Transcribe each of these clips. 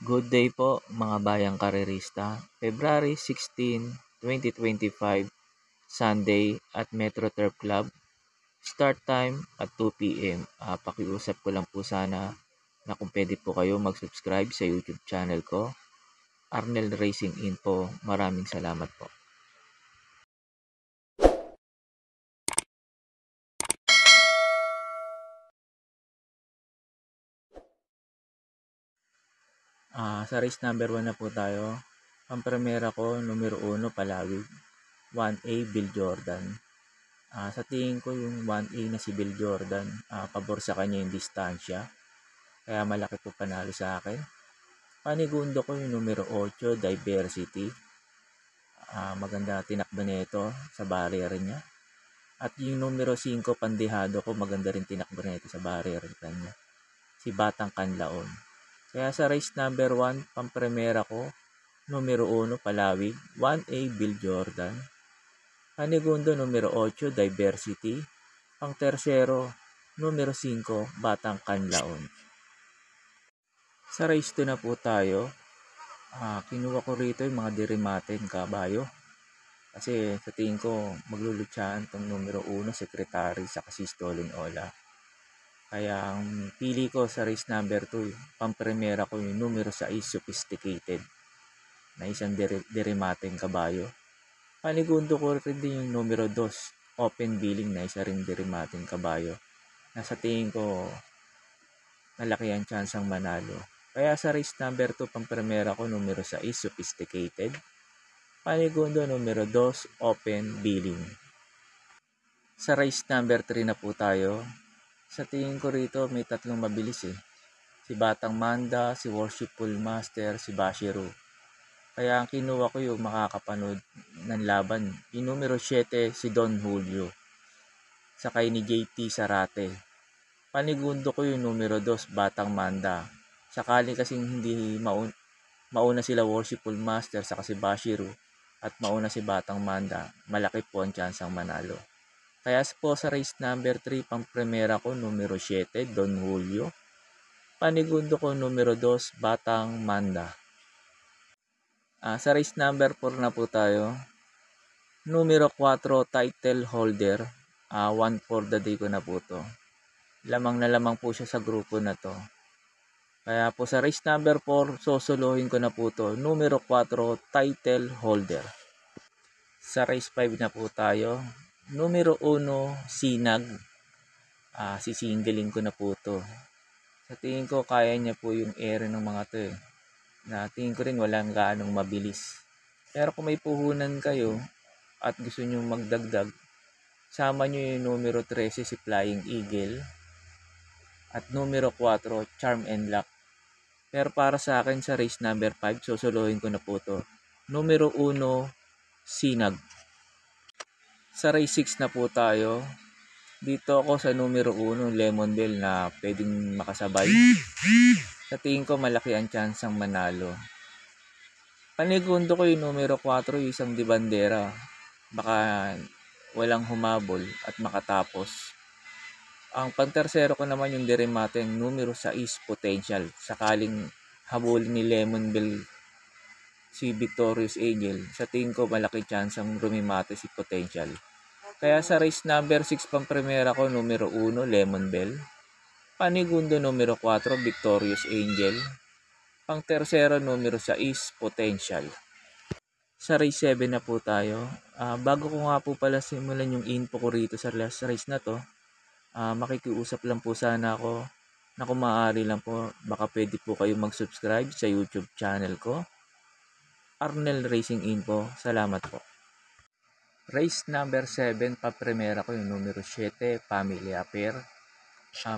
Good day po mga bayang karerista. February 16, 2025, Sunday at Metro Turf Club. Start time at 2 p.m. Pakiusap ko lang po sana na kung pwede po kayo mag-subscribe sa YouTube channel ko, Arnel Racing Info. Maraming salamat po. Sa race number 1 na po tayo. Pampremera ko, numero 1, Palawig. 1A, Bill Jordan. Sa tingin ko yung 1A na si Bill Jordan, pabor sa kanya yung distansya. Kaya malaki po panalo sa akin. Panigundo ko yung numero 8, Diversity. Maganda tinakbo nito sa barrier niya. At yung numero 5, Pandehado ko, maganda rin tinakbo nito sa barrier niya. Si Batang Kanlaon. Kaya sa race number 1, pampremera ko, numero 1, Palawig. 1A, Bill Jordan. Panigundo, numero 8, Diversity. Pang tersero, numero 5, Batang Kanlaon. Sa race 2 na po tayo. Kinuha ko rito yung mga dirimaten kabayo. Kasi sa tingin ko maglulutsyahan tong numero 1, Secretary sa si Stolen Ola. Kaya ang pili ko sa race number 2, pampremera ko yung numero 6, Sophisticated, na isang dirimaten kabayo. Panigundo ko rin din yung numero 2, Open Billing, na isa rin dirimaten kabayo. Nasa tingin ko malaki ang tsansang manalo. Kaya sa race number 2, pampremera ko numero 6, Sophisticated. Panigundo, numero 2, Open Billing. Sa race number 3 na po tayo. Sa tingin ko rito may tatlong mabilis Si Batang Manda, si Worshipful Master, si Bashiru. Kaya ang kinuha ko yung makakapanood ng laban. Yung numero 7, si Don Julio. Sakay ni JT Sarate. Panigundo ko yung numero 2, Batang Manda. Sakali kasing hindi mauna sila Worshipful Master sa si Bashiru at mauna si Batang Manda, malaki po ang tsansang manalo. Kaya po sa race number 3, pampremera ko numero 7, Don Julio. Panigundo ko numero 2, Batang Manda. Sa race number 4 na po tayo. Numero 4, Title Holder. 1 for the day ko na po to. Lamang na lamang po siya sa grupo na to. Kaya po sa race number 4, sosolohin ko na po to. Numero 4, Title Holder. Sa race 5 na po tayo. Numero 1, Sinag. Sisingilin ko na po to. Sa tingin ko, kaya niya po yung ere ng mga to Na tingin ko rin walang gaanong mabilis. Pero kung may puhunan kayo at gusto nyo magdagdag, sama nyo yung numero 13, si Flying Eagle. At numero 4, Charm and Luck. Pero para sa akin sa race number 5, sosolohin ko na po to. Numero 1, Sinag. Sa race 6 na po tayo. Dito ako sa numero 1, Lemon Bell, na pwedeng makasabay. Sa tingin ko malaki ang tsansang manalo. Panigundo ko yung numero 4, yung isang di bandera. Baka walang humabol at makatapos. Ang pantersero ko naman yung dirimaten numero 6, Potential. Sakaling habulin ni Lemon Bell si Victorious Angel, sa tingin ko malaki tsansang rumimate si Potential. Kaya sa race number 6, pampremera ko numero 1, Lemon Bell. Panigundo numero 4, Victorious Angel. Pang tersero numero 6, Potential. Sa race 7 na po tayo. Bago ko nga po pala simulan yung info ko rito sa last race na to, makikiusap lang po sana ako na kung maaari lang po, baka pwede po kayo mag-subscribe sa YouTube channel ko, Arnel Racing Info. Salamat po. Race number 7, pampremera ko yung numero 7, Family Affair.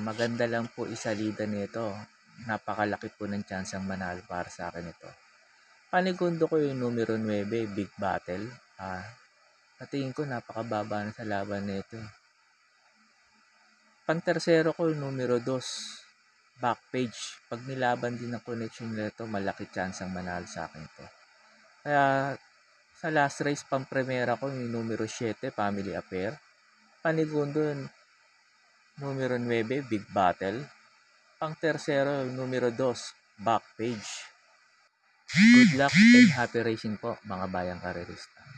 Maganda lang po isalida nito. Napakalaki po ng tsansang manalo para sa akin ito. Panigundo ko yung numero 9, Big Battle. Natingin ko napakababa na sa laban nito. Pantersero ko yung numero 2, Backpage. Pag nilaban din ang connection nito, malaki tsansang manalo sa akin ito. Kaya sa last race, pampremera ko yung numero 7, Family Affair. Panigundo numero 9, Big Battle. Pang tersero, numero 2, Backpage. Good luck and happy racing po mga bayang karerista.